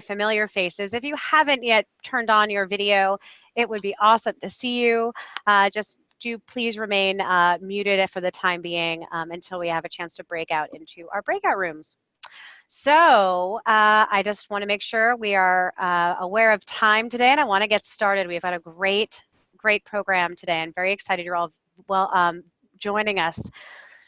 familiar faces. If you haven't yet turned on your video, it would be awesome to see you. Just do please remain muted for the time being until we have a chance to break out into our breakout rooms. So I just want to make sure we are aware of time today, and I want to get started. We've had a great program today. I'm very excited you're all joining us.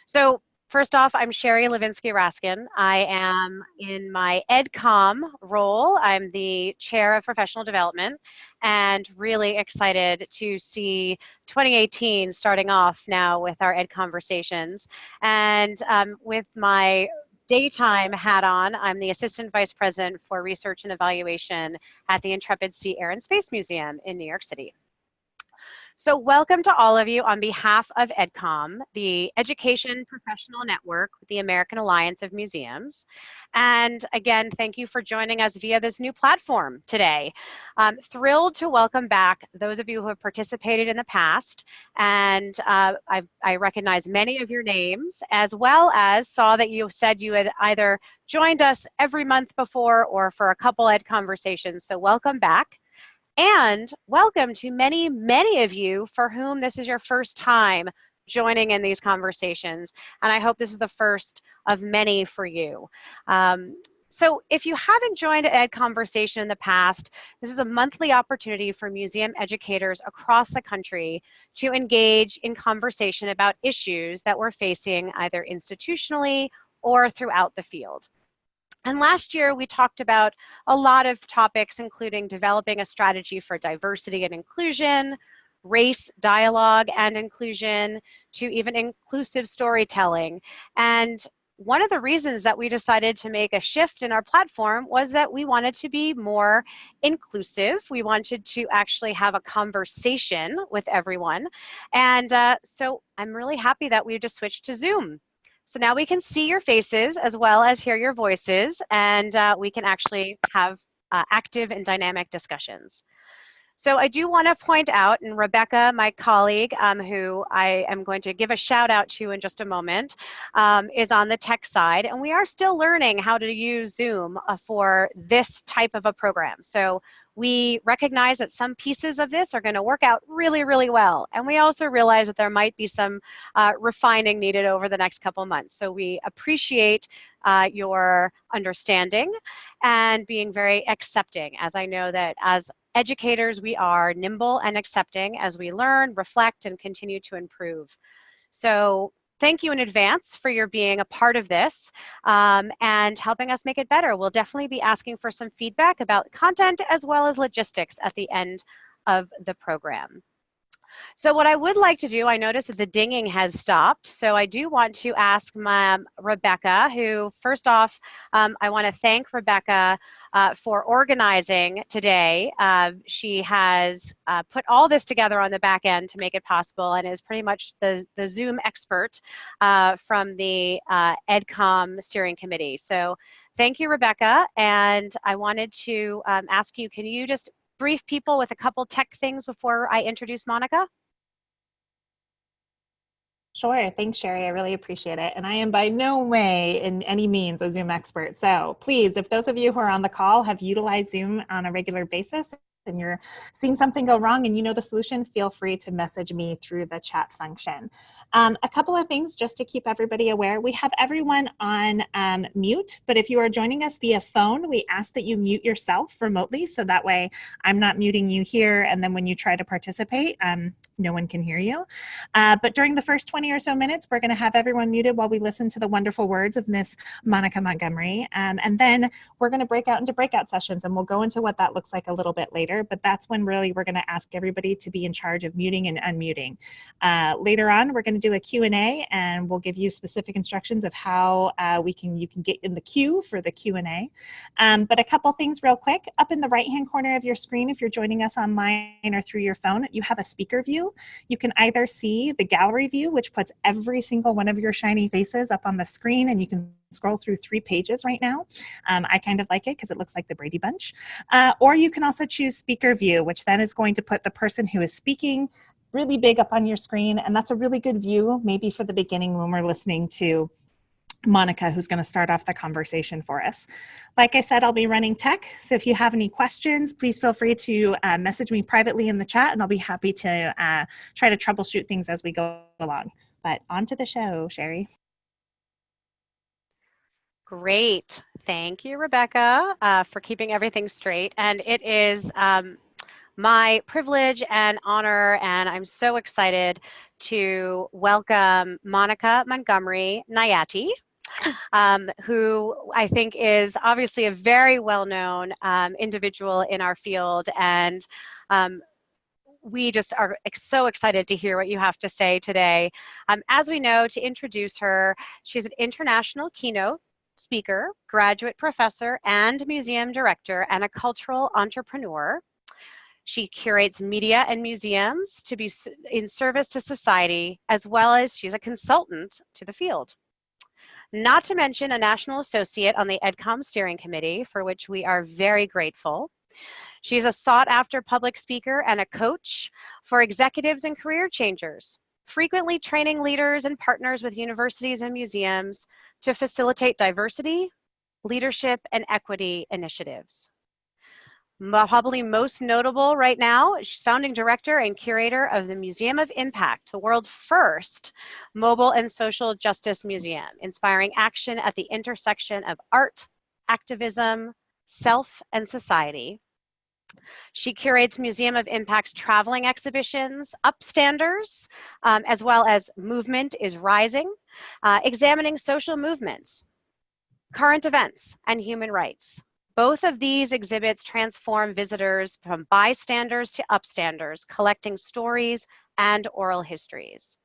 So first off, I'm Sherry Levinsky-Raskin. I am in my EdCom role. I'm the chair of professional development, and really excited to see 2018 starting off now with our EdConversations. And with my daytime hat on, I'm the Assistant Vice President for Research and Evaluation at the Intrepid Sea, Air and Space Museum in New York City. So welcome to all of you on behalf of EdCom, the Education Professional Network with the American Alliance of Museums. And again, thank you for joining us via this new platform today. I'm thrilled to welcome back those of you who have participated in the past. And I recognize many of your names, as well as saw that you said you had either joined us every month before or for a couple EdConversations. So welcome back. And welcome to many, many of you for whom this is your first time joining in these conversations. And I hope this is the first of many for you. So if you haven't joined EdConversation in the past, this is a monthly opportunity for museum educators across the country to engage in conversation about issues that we're facing either institutionally or throughout the field. And last year, we talked about a lot of topics, including developing a strategy for diversity and inclusion, race, dialogue, and inclusion, to even inclusive storytelling. And one of the reasons that we decided to make a shift in our platform was that we wanted to be more inclusive. We wanted to actually have a conversation with everyone. And so I'm really happy that we just switched to Zoom. So now we can see your faces as well as hear your voices, and we can actually have active and dynamic discussions. So I do want to point out, and Rebecca, my colleague, who I am going to give a shout out to in just a moment, is on the tech side, and we are still learning how to use Zoom for this type of a program. So we recognize that some pieces of this are going to work out really, really well. And we also realize that there might be some refining needed over the next couple months. So we appreciate your understanding and being very accepting, as I know that as educators, we are nimble and accepting as we learn, reflect, and continue to improve. So thank you in advance for your being a part of this and helping us make it better. We'll definitely be asking for some feedback about content as well as logistics at the end of the program. So what I would like to do, I noticed that the dinging has stopped, so I do want to ask Rebecca, who first off, I want to thank Rebecca for organizing today. She has put all this together on the back end to make it possible and is pretty much the Zoom expert from the EdCom steering committee. So thank you, Rebecca, and I wanted to ask you, can you just brief people with a couple tech things before I introduce Monica? Sure, thanks, Sherry. I really appreciate it. And I am by no way in any means a Zoom expert. So please, if those of you who are on the call have utilized Zoom on a regular basis and you're seeing something go wrong and you know the solution, feel free to message me through the chat function. A couple of things just to keep everybody aware. We have everyone on mute, but if you are joining us via phone, we ask that you mute yourself remotely, so that way I'm not muting you here, and then when you try to participate, no one can hear you. But during the first 20 or so minutes, we're going to have everyone muted while we listen to the wonderful words of Miss Monica Montgomery. And then we're going to break out into breakout sessions, and we'll go into what that looks like a little bit later. But that's when really we're going to ask everybody to be in charge of muting and unmuting. Later on, we're going to do a Q&A, and we'll give you specific instructions of how you can get in the queue for the Q&A. But a couple things real quick. Up in the right-hand corner of your screen, if you're joining us online or through your phone, you have a speaker view. You can either see the gallery view, which puts every single one of your shiny faces up on the screen, and you can scroll through 3 pages right now. I kind of like it because it looks like the Brady Bunch. Or you can also choose speaker view, which then is going to put the person who is speaking really big up on your screen, and that's a really good view maybe for the beginning when we're listening to Monica, who's going to start off the conversation for us. Like I said, I'll be running tech, so if you have any questions, please feel free to message me privately in the chat, and I'll be happy to try to troubleshoot things as we go along. But on to the show, Sherry. Great. Thank you, Rebecca, for keeping everything straight. And it is my privilege and honor, and I'm so excited to welcome Monica Montgomery Nayati, who I think is obviously a very well-known individual in our field, and we just are so excited to hear what you have to say today. As we know, to introduce her, she's an international keynote speaker, graduate professor, and museum director, and a cultural entrepreneur. She curates media and museums to be in service to society, as well as she's a consultant to the field. Not to mention a national associate on the EdCom steering committee, for which we are very grateful. She's a sought-after public speaker and a coach for executives and career changers, frequently training leaders and partners with universities and museums to facilitate diversity, leadership, and equity initiatives. Probably most notable right now, she's founding director and curator of the Museum of Impact, the world's first mobile and social justice museum, inspiring action at the intersection of art, activism, self, and society. She curates Museum of Impact's traveling exhibitions, Upstanders, as well as Movement is Rising, examining social movements, current events, and human rights. Both of these exhibits transform visitors from bystanders to upstanders, collecting stories and oral histories.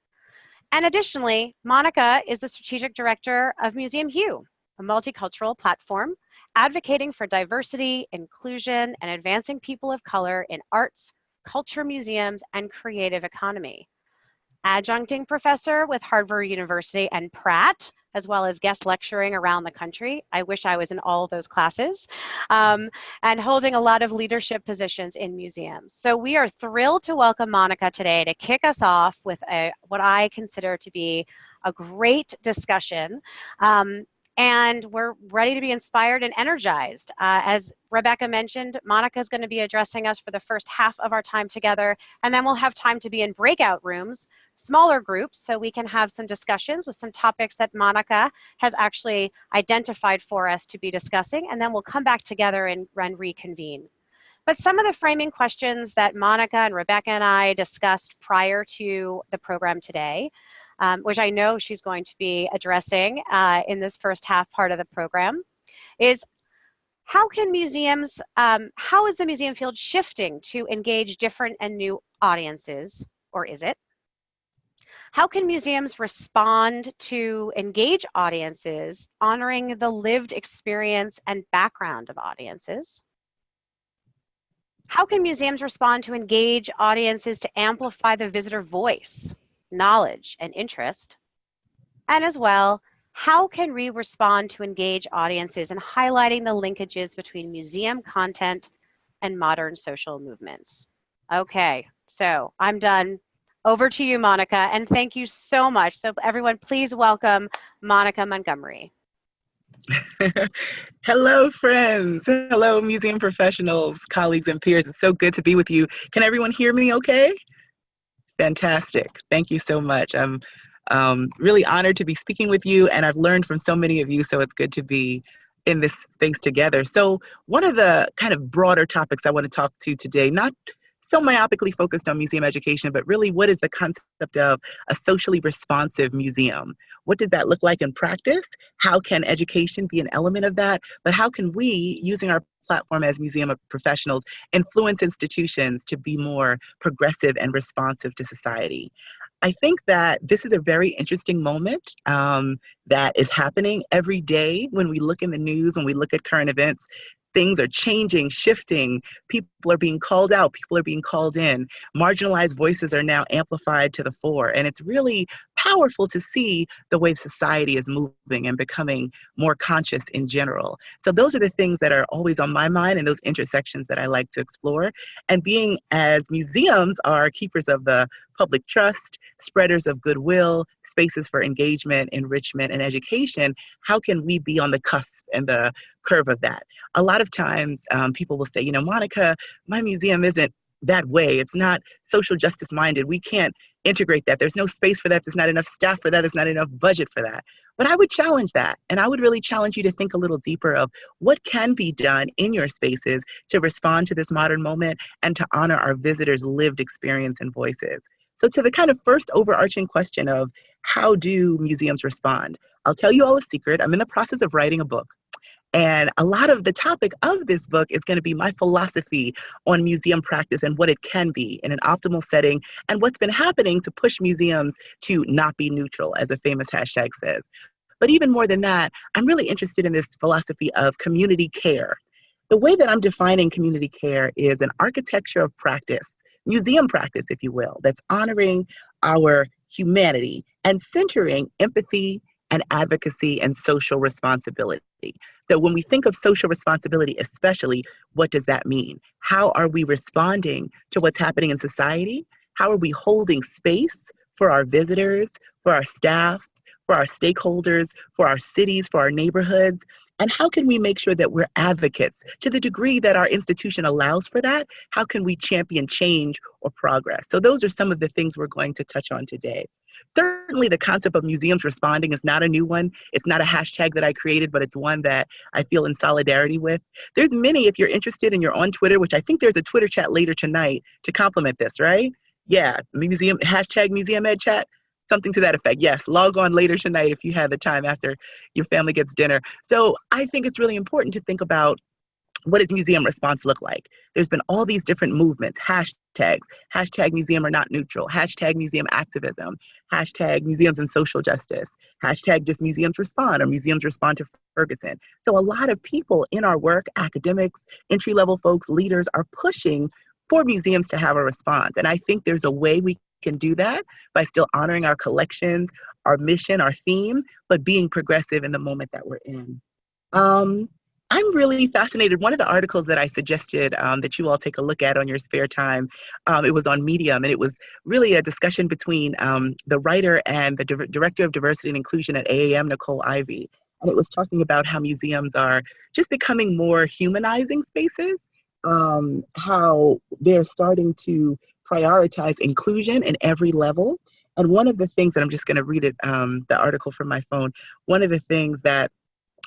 And additionally, Monica is the strategic director of Museum Hue, a multicultural platform advocating for diversity, inclusion, and advancing people of color in arts, culture museums, and creative economy. Adjuncting professor with Harvard University and Pratt, as well as guest lecturing around the country. I wish I was in all of those classes. And holding a lot of leadership positions in museums. So we are thrilled to welcome Monica today to kick us off with what I consider to be a great discussion. And we're ready to be inspired and energized. As Rebecca mentioned, Monica is going to be addressing us for the first half of our time together, and then we'll have time to be in breakout rooms, smaller groups, so we can have some discussions with some topics that Monica has actually identified for us to be discussing, and then we'll come back together and reconvene. But some of the framing questions that Monica and Rebecca and I discussed prior to the program today, which I know she's going to be addressing in this first half part of the program, is how can museums, how is the museum field shifting to engage different and new audiences, or is it? How can museums respond to engage audiences, honoring the lived experience and background of audiences? How can museums respond to engage audiences to amplify the visitor voice, knowledge, and interest? And as well, how can we respond to engage audiences in highlighting the linkages between museum content and modern social movements? Okay, so I'm done. Over to you, Monica, and thank you so much. So everyone, please welcome Monica Montgomery. Hello, friends. Hello, museum professionals, colleagues, and peers. It's so good to be with you. Can everyone hear me okay? Fantastic. Thank you so much. I'm really honored to be speaking with you, and I've learned from so many of you, so it's good to be in this space together. So one of the kind of broader topics I want to talk to today, not so myopically focused on museum education, but really what is the concept of a socially responsive museum? What does that look like in practice? How can education be an element of that? But how can we, using our platform as museum professionals, influence institutions to be more progressive and responsive to society? I think that this is a very interesting moment that is happening every day when we look in the news, when we look at current events. Things are changing, shifting. People are being called out. People are being called in. Marginalized voices are now amplified to the fore. And it's really powerful to see the way society is moving and becoming more conscious in general. So those are the things that are always on my mind and those intersections that I like to explore. And being as museums are keepers of the public trust, spreaders of goodwill, spaces for engagement, enrichment, and education, how can we be on the cusp and the curve of that? A lot of times people will say, Monica, my museum isn't that way. It's not social justice minded. We can't integrate that. There's no space for that. There's not enough staff for that. There's not enough budget for that. But I would challenge that. And I would really challenge you to think a little deeper of what can be done in your spaces to respond to this modern moment and to honor our visitors' lived experience and voices. So to the kind of first overarching question of how do museums respond? I'll tell you all a secret. I'm in the process of writing a book. And a lot of the topic of this book is going to be my philosophy on museum practice and what it can be in an optimal setting and what's been happening to push museums to not be neutral, as a famous hashtag says. But even more than that, I'm really interested in this philosophy of community care. The way that I'm defining community care is an architecture of practice, museum practice, if you will, that's honoring our humanity and centering empathy and advocacy and social responsibility. So when we think of social responsibility, especially, what does that mean? How are we responding to what's happening in society? How are we holding space for our visitors, for our staff, for our stakeholders, for our cities, for our neighborhoods? And how can we make sure that we're advocates to the degree that our institution allows for that? How can we champion change or progress? So those are some of the things we're going to touch on today. Certainly the concept of museums responding is not a new one. It's not a hashtag that I created, but it's one that I feel in solidarity with. There's many, if you're interested and you're on Twitter, which I think there's a Twitter chat later tonight to complement this, right? Yeah, museum, hashtag museum ed chat, something to that effect. Yes, log on later tonight if you have the time after your family gets dinner. So I think it's really important to think about, what does museum response look like? There's been all these different movements, hashtags, hashtag museum are not neutral, hashtag museum activism, hashtag museums and social justice, hashtag just museums respond, or museums respond to Ferguson. So a lot of people in our work, academics, entry-level folks, leaders, are pushing for museums to have a response. And I think there's a way we can do that by still honoring our collections, our mission, our theme, but being progressive in the moment that we're in. I'm really fascinated. One of the articles that I suggested that you all take a look at on your spare time, it was on Medium, and it was really a discussion between the writer and the Director of Diversity and Inclusion at AAM, Nicole Ivey. And it was talking about how museums are just becoming more humanizing spaces, how they're starting to prioritize inclusion in every level. And one of the things, and I'm just going to read it, the article from my phone, one of the things that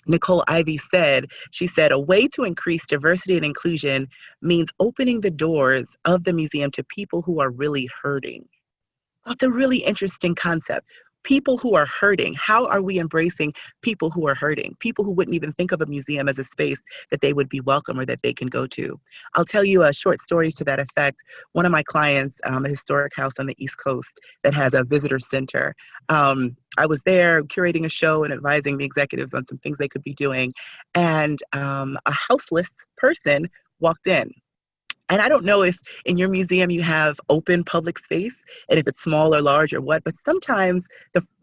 Nicole Ivey said, she said, a way to increase diversity and inclusion means opening the doors of the museum to people who are really hurting. That's a really interesting concept. People who are hurting. How are we embracing people who are hurting? People who wouldn't even think of a museum as a space that they would be welcome or that they can go to. I'll tell you a short story to that effect. One of my clients, a historic house on the East Coast that has a visitor center. I was there curating a show and advising the executives on some things they could be doing. And a houseless person walked in. And I don't know if in your museum you have open public space and if it's small or large or what, but sometimes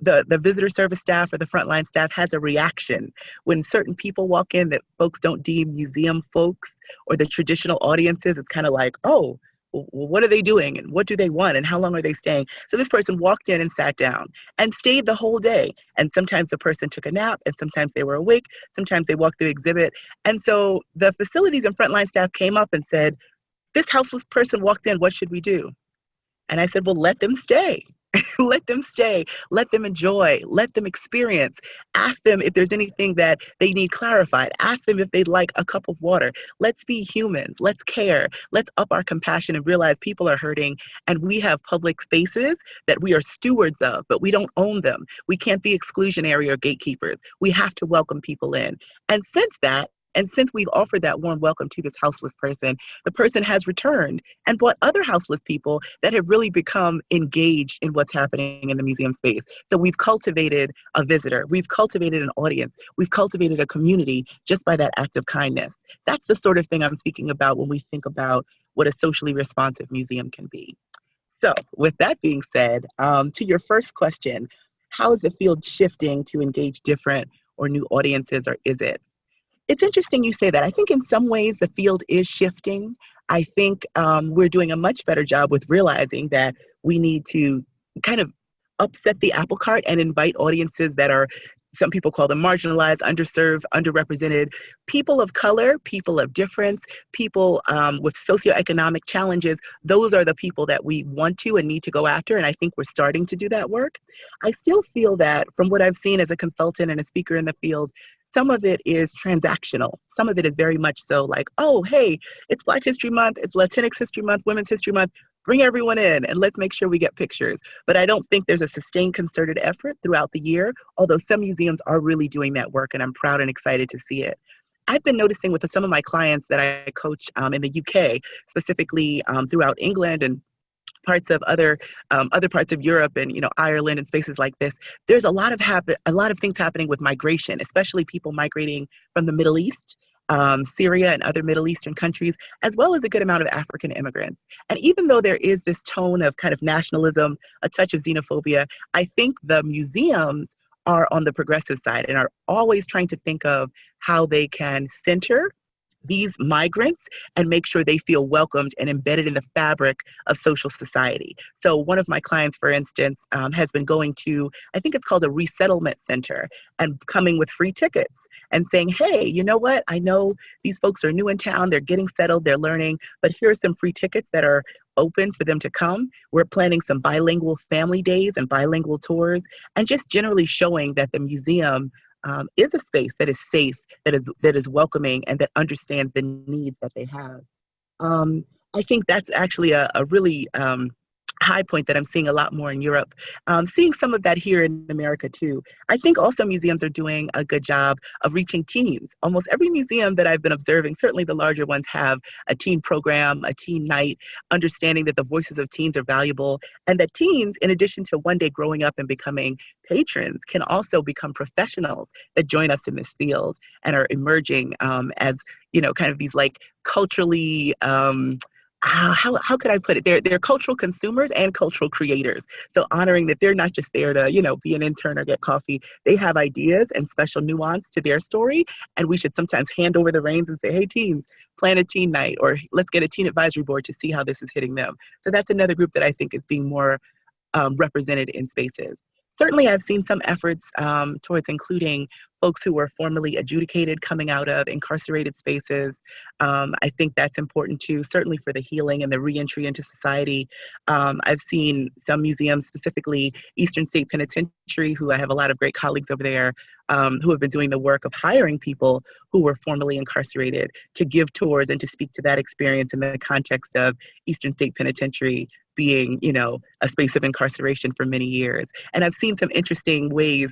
the visitor service staff or the frontline staff has a reaction when certain people walk in that folks don't deem museum folks or the traditional audiences. It's kind of like, oh, well, what are they doing and what do they want and how long are they staying? So this person walked in and sat down and stayed the whole day. And sometimes the person took a nap and sometimes they were awake. Sometimes they walked through the exhibit. And so the facilities and frontline staff came up and said, this houseless person walked in, what should we do? And I said, well, let them stay. Let them stay. Let them enjoy. Let them experience. Ask them if there's anything that they need clarified. Ask them if they'd like a cup of water. Let's be humans. Let's care. Let's up our compassion and realize people are hurting and we have public spaces that we are stewards of, but we don't own them. We can't be exclusionary or gatekeepers. We have to welcome people in. And since we've offered that warm welcome to this houseless person, the person has returned and brought other houseless people that have really become engaged in what's happening in the museum space. So we've cultivated a visitor, we've cultivated an audience, we've cultivated a community just by that act of kindness. That's the sort of thing I'm speaking about when we think about what a socially responsive museum can be. So with that being said, to your first question, how is the field shifting to engage different or new audiences, or is it? It's interesting you say that. I think in some ways the field is shifting. I think we're doing a much better job with realizing that we need to kind of upset the apple cart and invite audiences that are, some people call them marginalized, underserved, underrepresented, people of color, people of difference, people with socioeconomic challenges. Those are the people that we want to and need to go after, and I think we're starting to do that work. I still feel that from what I've seen as a consultant and a speaker in the field, some of it is transactional. Some of it is very much so like, oh, hey, it's Black History Month, it's Latinx History Month, Women's History Month, bring everyone in and let's make sure we get pictures. But I don't think there's a sustained concerted effort throughout the year, although some museums are really doing that work, and I'm proud and excited to see it. I've been noticing with some of my clients that I coach in the UK, specifically throughout England and parts of other parts of Europe and Ireland and spaces like this, there's a lot of things happening with migration, especially people migrating from the Middle East, Syria and other Middle Eastern countries, as well as a good amount of African immigrants. And even though there is this tone of kind of nationalism, a touch of xenophobia, I think the museums are on the progressive side and are always trying to think of how they can center these migrants and make sure they feel welcomed and embedded in the fabric of social society. So one of my clients, for instance, has been going to, I think it's called a resettlement center, and coming with free tickets and saying, hey, you know what? I know these folks are new in town, they're getting settled, they're learning, but here are some free tickets that are open for them to come. We're planning some bilingual family days and bilingual tours, and just generally showing that the museum is a space that is safe, that is welcoming, and that understands the needs that they have. I think that's actually a really high point that I'm seeing a lot more in Europe. Seeing some of that here in America too. I think also museums are doing a good job of reaching teens. Almost every museum that I've been observing, certainly the larger ones, have a teen program, a teen night, understanding that the voices of teens are valuable, and that teens, in addition to one day growing up and becoming patrons, can also become professionals that join us in this field and are emerging as, kind of these like culturally, how could I put it? They're cultural consumers and cultural creators. So honoring that they're not just there to, be an intern or get coffee. They have ideas and special nuance to their story. And we should sometimes hand over the reins and say, hey, teens, plan a teen night, or let's get a teen advisory board to see how this is hitting them. So that's another group that I think is being more represented in spaces. Certainly, I've seen some efforts towards including folks who were formerly adjudicated coming out of incarcerated spaces. I think that's important too, certainly for the healing and the reentry into society. I've seen some museums, specifically Eastern State Penitentiary, who I have a lot of great colleagues over there, who have been doing the work of hiring people who were formerly incarcerated to give tours and to speak to that experience in the context of Eastern State Penitentiary being, a space of incarceration for many years. And I've seen some interesting ways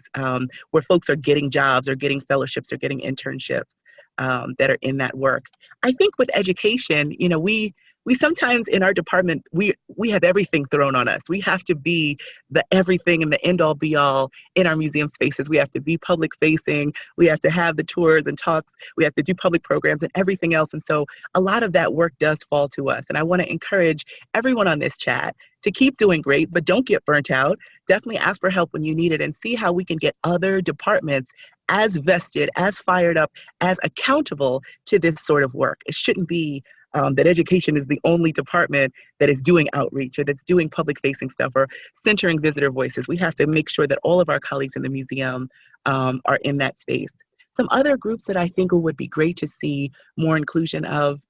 where folks are getting jobs or getting fellowships or getting internships that are in that work. I think with education, we sometimes in our department, we have everything thrown on us. We have to be the everything and the end all be all in our museum spaces. We have to be public facing. We have to have the tours and talks. We have to do public programs and everything else. And so a lot of that work does fall to us. And I want to encourage everyone on this chat to keep doing great, but don't get burnt out. Definitely ask for help when you need it and see how we can get other departments as vested, as fired up, as accountable to this sort of work. It shouldn't be that education is the only department that is doing outreach or that's doing public facing stuff or centering visitor voices. We have to make sure that all of our colleagues in the museum are in that space. Some other groups that I think would be great to see more inclusion of,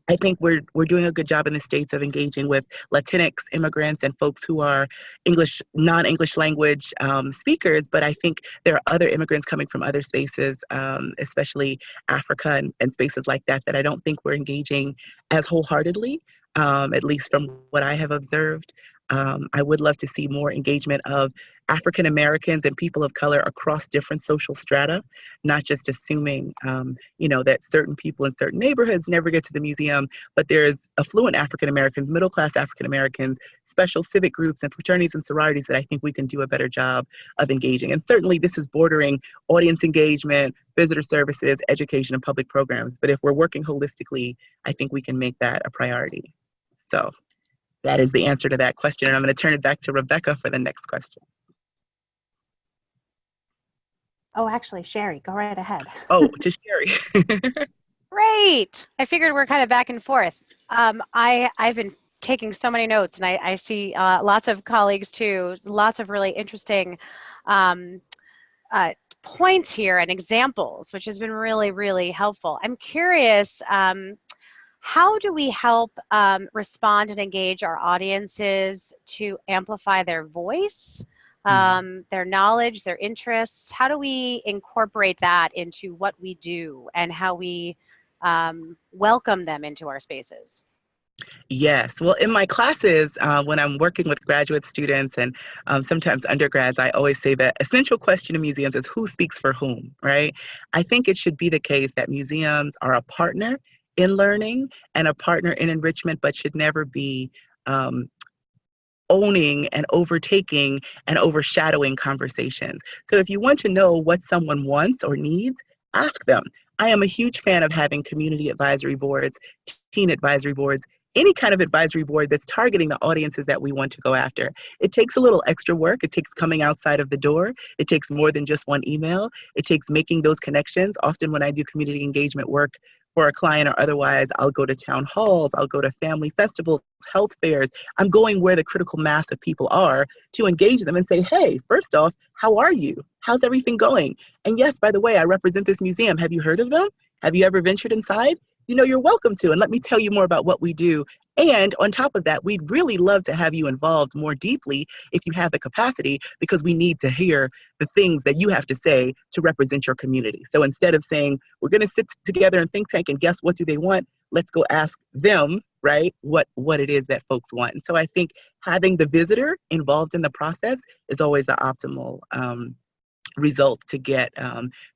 I think we're doing a good job in the States of engaging with Latinx immigrants and folks who are non-English language speakers, but I think there are other immigrants coming from other spaces, especially Africa and spaces like that I don't think we're engaging as wholeheartedly, at least from what I have observed. I would love to see more engagement of African Americans and people of color across different social strata, not just assuming, that certain people in certain neighborhoods never get to the museum, but there's affluent African Americans, middle-class African Americans, special civic groups and fraternities and sororities that I think we can do a better job of engaging. And certainly this is bordering audience engagement, visitor services, education, and public programs. But if we're working holistically, I think we can make that a priority. So that is the answer to that question. And I'm going to turn it back to Rebecca for the next question. Oh, actually, Sherry, go right ahead. Oh, to Sherry. Great. I figured we're kind of back and forth. I've been taking so many notes, and I see lots of colleagues too, lots of really interesting um, points here and examples, which has been really, really helpful. I'm curious, how do we help respond and engage our audiences to amplify their voice, their knowledge, their interests? How do we incorporate that into what we do and how we welcome them into our spaces? Yes. Well, in my classes, when I'm working with graduate students and sometimes undergrads, I always say the essential question in museums is who speaks for whom, right? I think it should be the case that museums are a partner in learning and a partner in enrichment, but should never be um, owning and overtaking and overshadowing conversations. So if you want to know what someone wants or needs, ask them. I am a huge fan of having community advisory boards, teen advisory boards, any kind of advisory board that's targeting the audiences that we want to go after. It takes a little extra work. It takes coming outside of the door. It takes more than just one email. It takes making those connections. Often when I do community engagement work for a client or otherwise, I'll go to town halls, I'll go to family festivals, health fairs. I'm going where the critical mass of people are to engage them and say, hey, first off, how are you? How's everything going? And yes, by the way, I represent this museum. Have you heard of them? Have you ever ventured inside? You know, you're welcome to, and let me tell you more about what we do. And on top of that, we'd really love to have you involved more deeply if you have the capacity, because we need to hear the things that you have to say to represent your community. So instead of saying, we're gonna sit together and think tank and guess what do they want, let's go ask them, right, what it is that folks want. And so I think having the visitor involved in the process is always the optimal result to get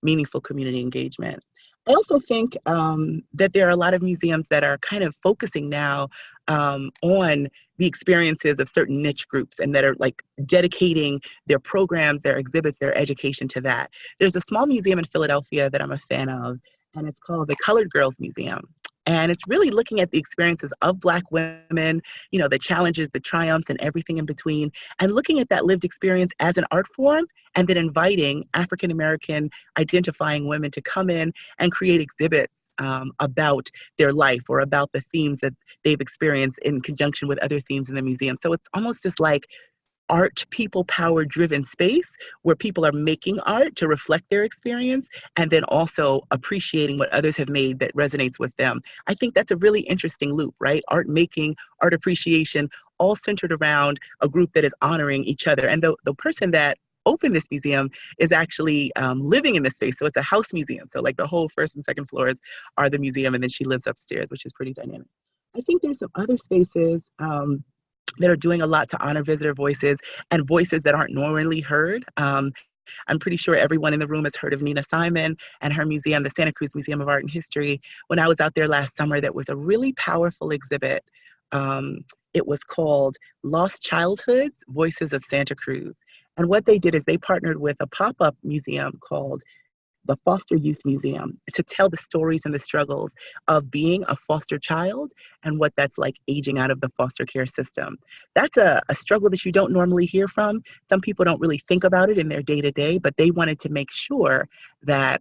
meaningful community engagement. I also think that there are a lot of museums that are kind of focusing now on the experiences of certain niche groups and that are like dedicating their programs, their exhibits, their education to that. There's a small museum in Philadelphia that I'm a fan of, and it's called the Colored Girls Museum. And it's really looking at the experiences of Black women, you know, the challenges, the triumphs, and everything in between, and looking at that lived experience as an art form, and then inviting African-American identifying women to come in and create exhibits about their life or about the themes that they've experienced in conjunction with other themes in the museum. So it's almost this like art people power driven space where people are making art to reflect their experience and then also appreciating what others have made that resonates with them. I think that's a really interesting loop, right? Art making, art appreciation, all centered around a group that is honoring each other. And the person that opened this museum is actually living in this space. So it's a house museum. So like the whole first and second floors are the museum, and then she lives upstairs, which is pretty dynamic. I think there's some other spaces that are doing a lot to honor visitor voices and voices that aren't normally heard. I'm pretty sure everyone in the room has heard of Nina Simon and her museum, the Santa Cruz Museum of Art and History. When I was out there last summer, that was a really powerful exhibit. It was called Lost Childhoods, Voices of Santa Cruz. And what they did is they partnered with a pop-up museum called the Foster Youth Museum to tell the stories and the struggles of being a foster child and what that's like aging out of the foster care system. That's a struggle that you don't normally hear from. Some people don't really think about it in their day-to-day, but they wanted to make sure that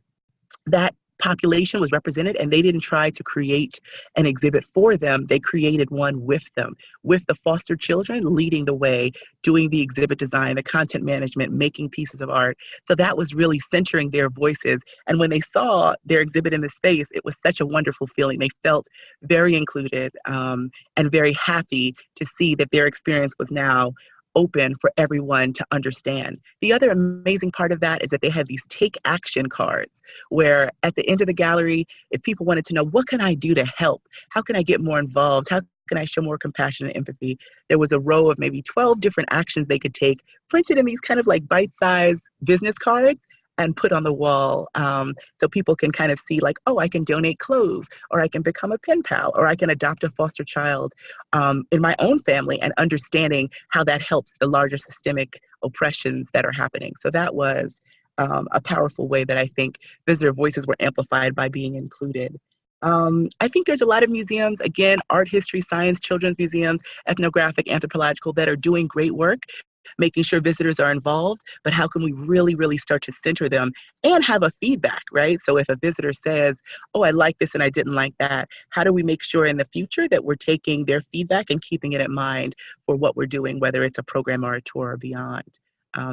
that population was represented, and they didn't try to create an exhibit for them. They created one with them, with the foster children leading the way, doing the exhibit design, the content management, making pieces of art. So that was really centering their voices. And when they saw their exhibit in the space, it was such a wonderful feeling. They felt very included and very happy to see that their experience was now open for everyone to understand. The other amazing part of that is that they had these take action cards where at the end of the gallery, if people wanted to know, what can I do to help? How can I get more involved? How can I show more compassion and empathy? There was a row of maybe 12 different actions they could take, printed in these kind of like bite-sized business cards and put on the wall so people can kind of see like, oh, I can donate clothes, or I can become a pen pal, or I can adopt a foster child in my own family, and understanding how that helps the larger systemic oppressions that are happening. So that was a powerful way that I think visitor voices were amplified by being included. I think there's a lot of museums, again, art, history, science, children's museums, ethnographic, anthropological, that are doing great work. making sure visitors are involved, but how can we really, really start to center them and have a feedback, right? So if a visitor says, oh, I like this and I didn't like that, how do we make sure in the future that we're taking their feedback and keeping it in mind for what we're doing, whether it's a program or a tour or beyond?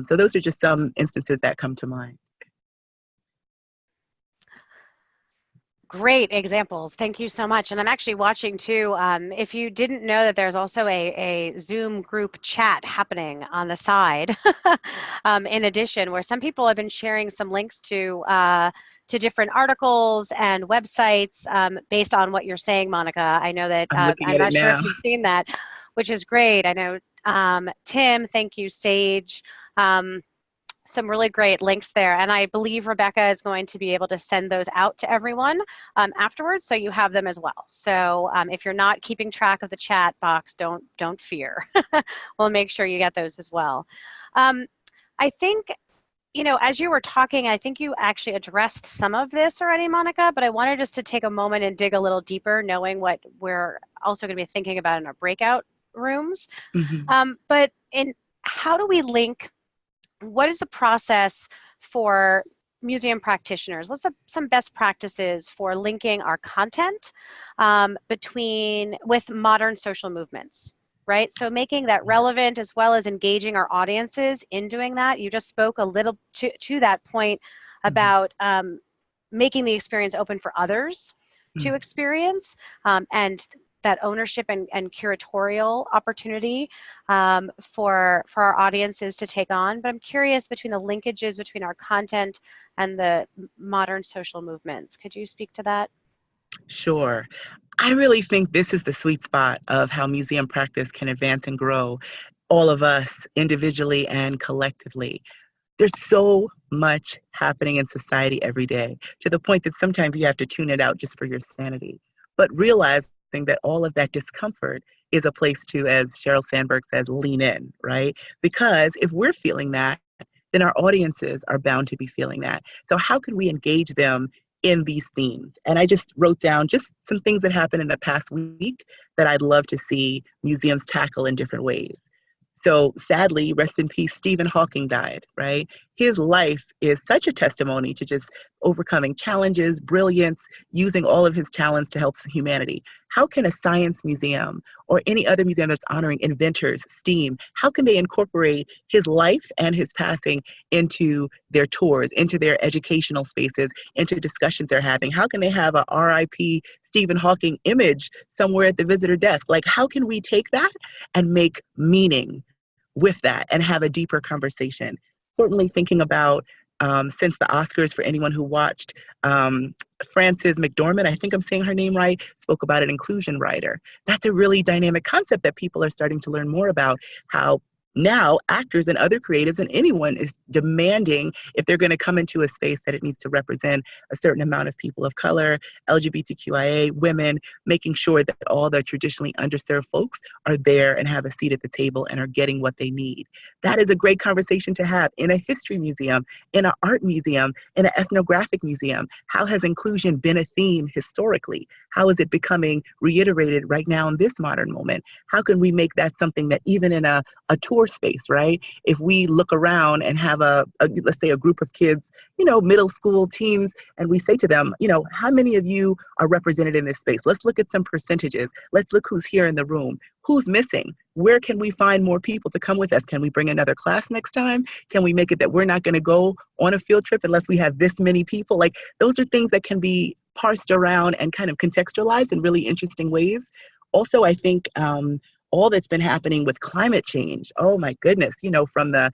So those are just some instances that come to mind. Great examples. Thank you so much. And I'm actually watching too. If you didn't know that there's also a Zoom group chat happening on the side, in addition, where some people have been sharing some links to different articles and websites based on what you're saying, Monica. I know that I'm not sure now. if you've seen that, which is great. I know Tim, thank you, Sage. Some really great links there. And I believe Rebecca is going to be able to send those out to everyone afterwards, so you have them as well. So if you're not keeping track of the chat box, don't fear. We'll make sure you get those as well. I think, you know, as you were talking, I think you actually addressed some of this already, Monica, but I wanted just to take a moment and dig a little deeper, knowing what we're also going to be thinking about in our breakout rooms. But how do we link? What is the process for museum practitioners? What's some best practices for linking our content with modern social movements, right? So making that relevant as well as engaging our audiences in doing that. You just spoke a little to that point about making the experience open for others to experience, and that ownership and curatorial opportunity for our audiences to take on. But I'm curious between the linkages between our content and the modern social movements. Could you speak to that? Sure. I really think this is the sweet spot of how museum practice can advance and grow, all of us individually and collectively. There's so much happening in society every day, to the point that sometimes you have to tune it out just for your sanity. But realizing that all of that discomfort is a place to, as Sheryl Sandberg says, lean in, right? Because if we're feeling that, then our audiences are bound to be feeling that. So how can we engage them in these themes? And I just wrote down just some things that happened in the past week that I'd love to see museums tackle in different ways. So sadly, rest in peace, Stephen Hawking died, right? His life is such a testimony to just overcoming challenges, brilliance, using all of his talents to help humanity. How can a science museum or any other museum that's honoring inventors, STEAM, how can they incorporate his life and his passing into their tours, into their educational spaces, into discussions they're having? How can they have a RIP Stephen Hawking image somewhere at the visitor desk? Like, how can we take that and make meaning with that and have a deeper conversation? Certainly thinking about, since the Oscars, for anyone who watched, Frances McDormand, I think I'm saying her name right, spoke about an inclusion writer. That's a really dynamic concept that people are starting to learn more about, how now actors and other creatives and anyone is demanding, if they're going to come into a space, that it needs to represent a certain amount of people of color, LGBTQIA, women, making sure that all the traditionally underserved folks are there and have a seat at the table and are getting what they need. That is a great conversation to have in a history museum, in an art museum, in an ethnographic museum. How has inclusion been a theme historically? How is it becoming reiterated right now in this modern moment? How can we make that something that even in a tour space, right? If we look around and have let's say a group of kids, you know, middle school teens, and we say to them, you know, how many of you are represented in this space? Let's look at some percentages. Let's look who's here in the room. Who's missing? Where can we find more people to come with us? Can we bring another class next time? Can we make it that we're not going to go on a field trip unless we have this many people? Like, those are things that can be parsed around and kind of contextualized in really interesting ways. Also, I think all that's been happening with climate change, oh my goodness, you know, from the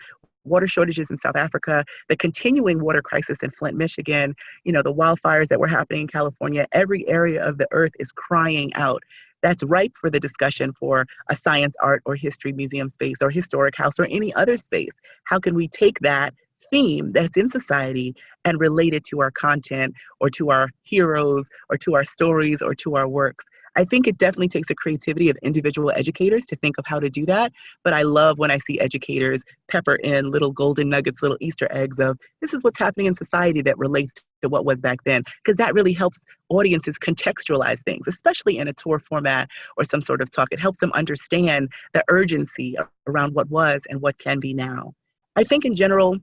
water shortages in South Africa, the continuing water crisis in Flint, Michigan, you know, the wildfires that were happening in California, every area of the earth is crying out. That's ripe for the discussion for a science, art, or history museum space, or historic house, or any other space. How can we take that theme that's in society and relate it to our content, or to our heroes, or to our stories, or to our works? I think it definitely takes the creativity of individual educators to think of how to do that. But I love when I see educators pepper in little golden nuggets, little Easter eggs of this is what's happening in society that relates to what was back then, because that really helps audiences contextualize things, especially in a tour format or some sort of talk. It helps them understand the urgency around what was and what can be now. I think in general,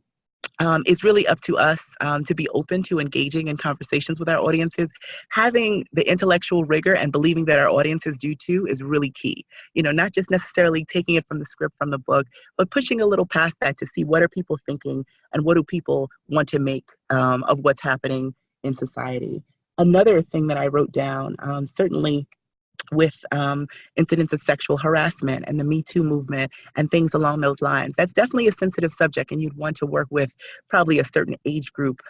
it's really up to us to be open to engaging in conversations with our audiences. Having the intellectual rigor and believing that our audiences do too is really key. You know, not just necessarily taking it from the script, from the book, but pushing a little past that to see what are people thinking and what do people want to make of what's happening in society. Another thing that I wrote down, certainly with incidents of sexual harassment and the Me Too movement and things along those lines. That's definitely a sensitive subject, and you'd want to work with probably a certain age group,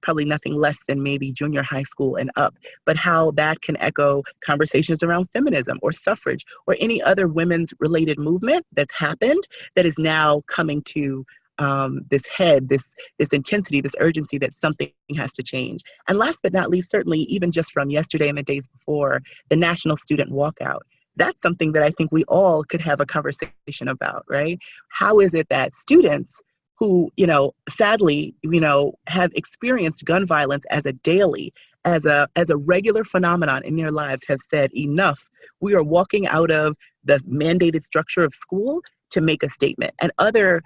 probably nothing less than maybe junior high school and up, but how that can echo conversations around feminism or suffrage or any other women's related movement that's happened that is now coming to this head, this intensity, this urgency that something has to change. And last but not least, certainly even just from yesterday and the days before, the National Student Walkout. That's something that I think we all could have a conversation about, right? How is it that students who, you know, sadly, you know, have experienced gun violence as a daily, as a regular phenomenon in their lives have said, enough, we are walking out of the mandated structure of school to make a statement. And other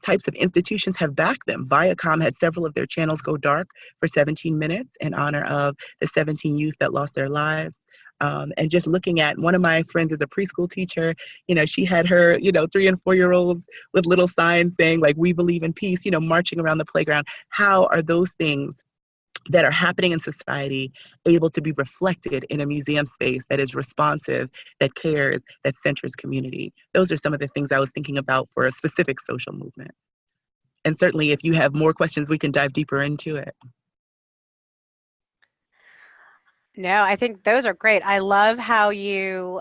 types of institutions have backed them. Viacom had several of their channels go dark for 17 minutes in honor of the 17 youth that lost their lives. And just looking at, one of my friends is a preschool teacher, you know, she had her, you know, 3 and 4 year olds with little signs saying like, we believe in peace, you know, marching around the playground. How are those things that are happening in society able to be reflected in a museum space that is responsive, that cares, that centers community? Those are some of the things I was thinking about for a specific social movement. And certainly if you have more questions, we can dive deeper into it. No, I think those are great. I love how you,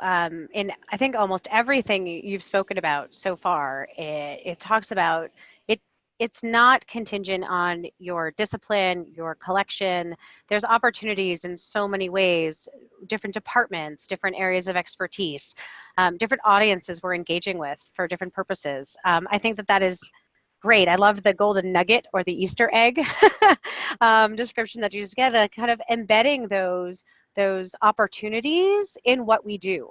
in I think almost everything you've spoken about so far, it talks about it. It's not contingent on your discipline, your collection. There's opportunities in so many ways, different departments, different areas of expertise, different audiences we're engaging with for different purposes. I think that that is great. I love the golden nugget or the Easter egg description that you just get, kind of embedding those opportunities in what we do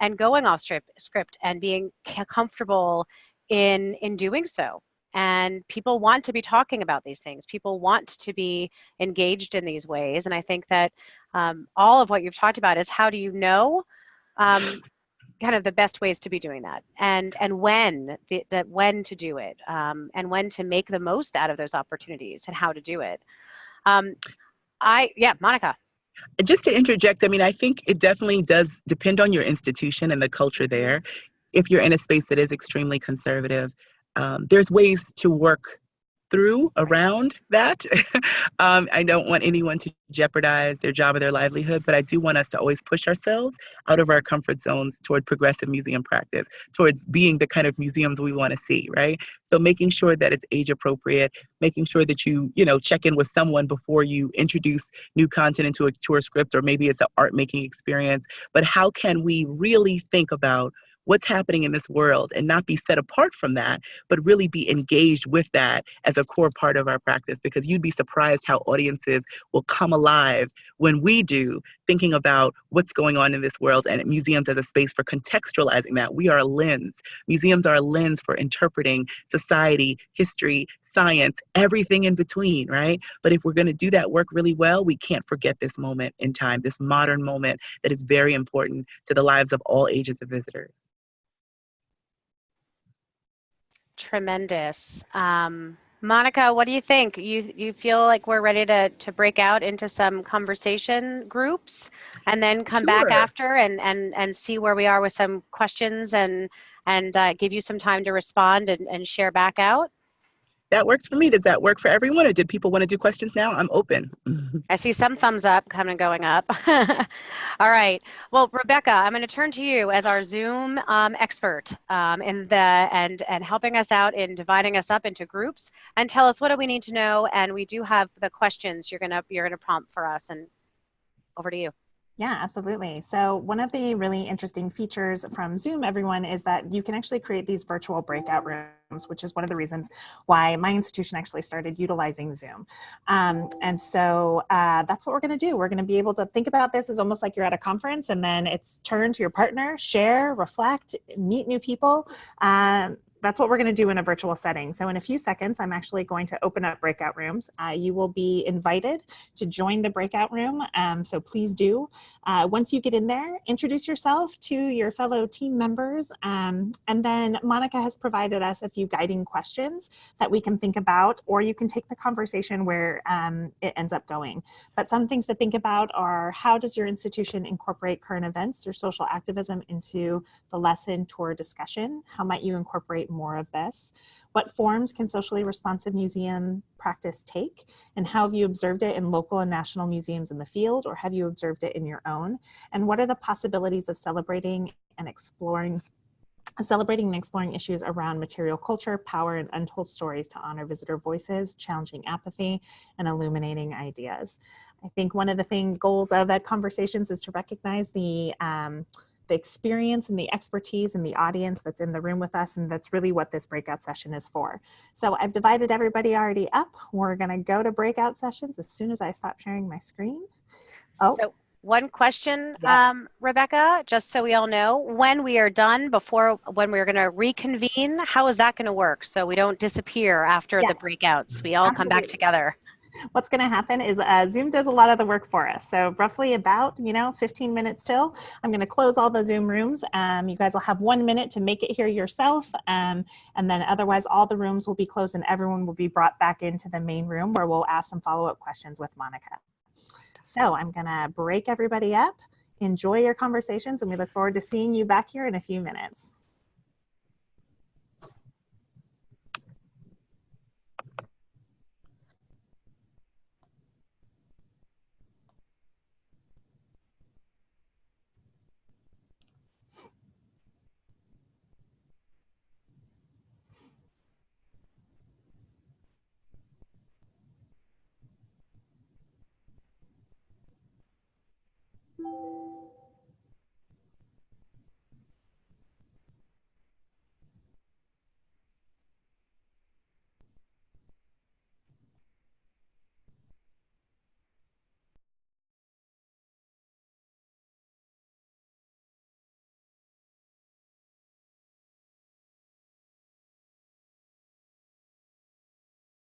and going off script and being comfortable in doing so. And people want to be talking about these things. People want to be engaged in these ways. And I think that all of what you've talked about is how do you know kind of the best ways to be doing that, and when when to do it, and when to make the most out of those opportunities and how to do it. Yeah, Monica. Just to interject, I mean, I think it definitely does depend on your institution and the culture there. If you're in a space that is extremely conservative, there's ways to work through around that. I don't want anyone to jeopardize their job or their livelihood, but I do want us to always push ourselves out of our comfort zones toward progressive museum practice, towards being the kind of museums we want to see, right? So making sure that it's age appropriate, making sure that you know, check in with someone before you introduce new content into a tour script, or maybe it's an art making experience. But how can we really think about what's happening in this world and not be set apart from that, but really be engaged with that as a core part of our practice? Because you'd be surprised how audiences will come alive when we do, thinking about what's going on in this world, and museums as a space for contextualizing that. We are a lens. Museums are a lens for interpreting society, history, science, everything in between, right? But if we're going to do that work really well, we can't forget this moment in time, this modern moment that is very important to the lives of all ages of visitors. Tremendous. Monica, what do you think? You feel like we're ready to break out into some conversation groups and then come back after and see where we are with some questions and give you some time to respond and share back out? That works for me. Does that work for everyone, or did people want to do questions now? I'm open. I see some thumbs up coming going up. All right. Well, Rebecca, I'm going to turn to you as our Zoom expert in and helping us out in dividing us up into groups, and tell us what do we need to know. And we do have the questions you're gonna prompt for us. And over to you. Yeah, absolutely. So one of the really interesting features from Zoom, everyone, is that you can actually create these virtual breakout rooms, which is one of the reasons why my institution actually started utilizing Zoom. And so that's what we're going to do. We're going to be able to think about this as almost like you're at a conference, and then it's turn to your partner, share, reflect, meet new people. That's what we're going to do in a virtual setting. So in a few seconds, I'm actually going to open up breakout rooms. You will be invited to join the breakout room. So please do. Once you get in there, introduce yourself to your fellow team members. And then Monica has provided us a few guiding questions that we can think about, or you can take the conversation where it ends up going. But some things to think about are, how does your institution incorporate current events or social activism into the lesson tour discussion? How might you incorporate more of this? What forms can socially responsive museum practice take? And how have you observed it in local and national museums in the field, or have you observed it in your own? And what are the possibilities of celebrating and exploring issues around material culture, power, and untold stories to honor visitor voices, challenging apathy, and illuminating ideas? I think one of the goals of EdComversations is to recognize the experience and the expertise and the audience that's in the room with us, and that's really what this breakout session is for. So I've divided everybody already up. We're going to go to breakout sessions as soon as I stop sharing my screen. Oh. So one question, Yes. Rebecca, just so we all know, when we are done, when we're going to reconvene, how is that going to work? So we don't disappear after Yes. the breakouts. We all come back together. What's going to happen is Zoom does a lot of the work for us. So roughly about, 15 minutes till, I'm going to close all the Zoom rooms. You guys will have 1 minute to make it here yourself. And then otherwise all the rooms will be closed and everyone will be brought back into the main room where we'll ask some follow-up questions with Monica. So I'm going to break everybody up. Enjoy your conversations, and we look forward to seeing you back here in a few minutes.